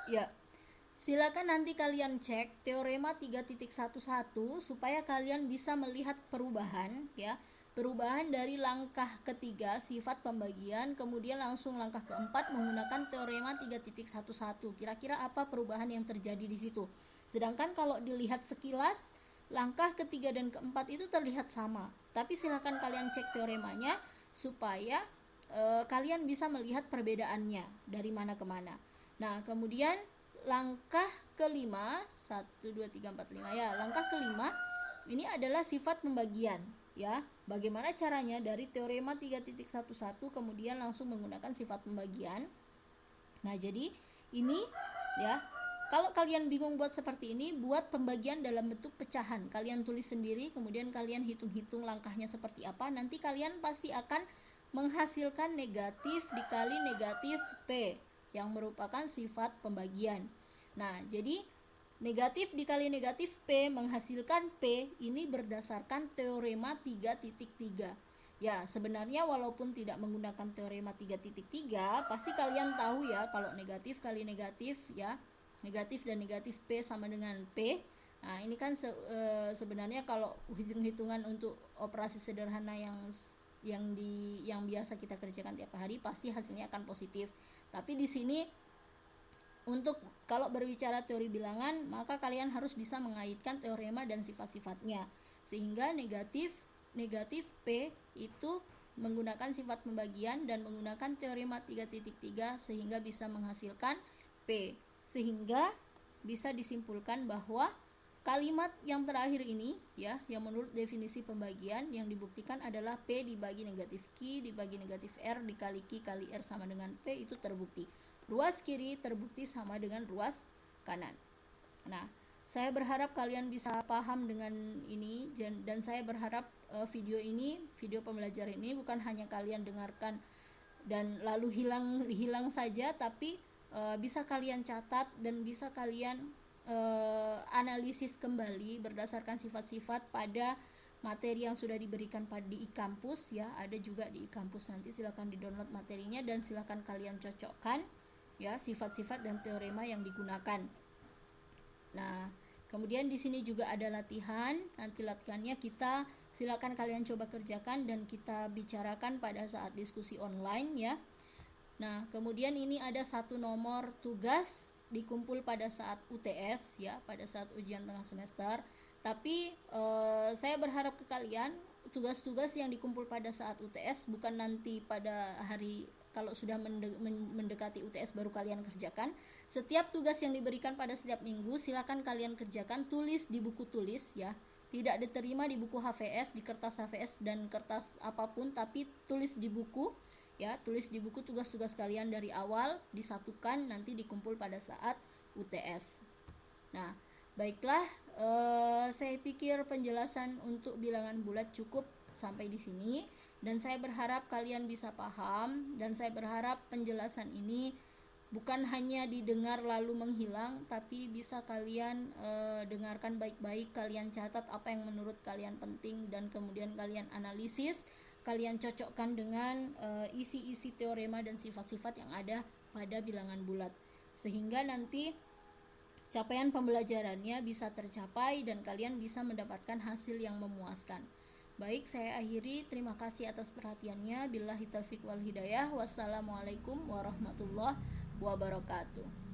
Ya, silakan nanti kalian cek teorema 3.11 supaya kalian bisa melihat perubahan ya. Perubahan dari langkah ketiga sifat pembagian kemudian langsung langkah keempat menggunakan teorema 3.11. Kira-kira apa perubahan yang terjadi di situ? Sedangkan kalau dilihat sekilas langkah ketiga dan keempat itu terlihat sama. Tapi silakan kalian cek teoremanya supaya kalian bisa melihat perbedaannya dari mana ke mana. Nah, kemudian langkah kelima 1, 2, 3, 4, 5 ya, langkah kelima ini adalah sifat pembagian ya. Bagaimana caranya dari teorema 3.11 kemudian langsung menggunakan sifat pembagian. Nah, jadi ini ya, kalau kalian bingung buat seperti ini, buat pembagian dalam bentuk pecahan. Kalian tulis sendiri, kemudian kalian hitung-hitung langkahnya seperti apa. Nanti kalian pasti akan menghasilkan negatif dikali negatif P yang merupakan sifat pembagian. Nah, jadi negatif dikali negatif P menghasilkan P ini berdasarkan teorema 3.3. Ya, sebenarnya walaupun tidak menggunakan teorema 3.3, pasti kalian tahu ya kalau negatif kali negatif ya, negatif dan negatif P sama dengan P. Nah, ini kan sebenarnya kalau hitung-hitungan untuk operasi sederhana yang biasa kita kerjakan tiap hari pasti hasilnya akan positif. Tapi di sini untuk kalau berbicara teori bilangan, maka kalian harus bisa mengaitkan teorema dan sifat-sifatnya. Sehingga negatif P itu menggunakan sifat pembagian dan menggunakan teorema 3.3 sehingga bisa menghasilkan P. Sehingga bisa disimpulkan bahwa kalimat yang terakhir ini ya, yang menurut definisi pembagian yang dibuktikan adalah P dibagi negatif Q dibagi negatif R dikali Q kali R sama dengan P, itu terbukti. Ruas kiri terbukti sama dengan ruas kanan. Nah, saya berharap kalian bisa paham dengan ini dan saya berharap video pembelajaran ini bukan hanya kalian dengarkan dan lalu hilang saja, tapi bisa kalian catat dan bisa kalian analisis kembali berdasarkan sifat-sifat pada materi yang sudah diberikan di e-kampus ya. Ada juga di e-kampus, nanti silakan di-download materinya dan silakan kalian cocokkan ya sifat-sifat dan teorema yang digunakan. Nah, kemudian di sini juga ada latihan. Nanti latihannya kita silakan kalian coba kerjakan dan kita bicarakan pada saat diskusi online ya. Nah, kemudian ini ada satu nomor tugas dikumpul pada saat UTS ya, pada saat ujian tengah semester. Tapi saya berharap ke kalian tugas-tugas yang dikumpul pada saat UTS bukan nanti pada hari kalau sudah mendekati UTS baru kalian kerjakan. Setiap tugas yang diberikan pada setiap minggu silakan kalian kerjakan, tulis di buku tulis ya. Tidak diterima di buku HVS, di kertas HVS dan kertas apapun, tapi tulis di buku ya, tulis di buku tugas-tugas kalian dari awal, disatukan nanti dikumpul pada saat UTS. Nah, baiklah, saya pikir penjelasan untuk bilangan bulat cukup sampai di sini dan saya berharap kalian bisa paham dan saya berharap penjelasan ini bukan hanya didengar lalu menghilang, tapi bisa kalian dengarkan baik-baik, kalian catat apa yang menurut kalian penting dan kemudian kalian analisis, kalian cocokkan dengan isi-isi teorema dan sifat-sifat yang ada pada bilangan bulat sehingga nanti capaian pembelajarannya bisa tercapai dan kalian bisa mendapatkan hasil yang memuaskan. Baik, saya akhiri. Terima kasih atas perhatiannya. Billahi taufiq wal hidayah. Wassalamualaikum warahmatullahi wabarakatuh.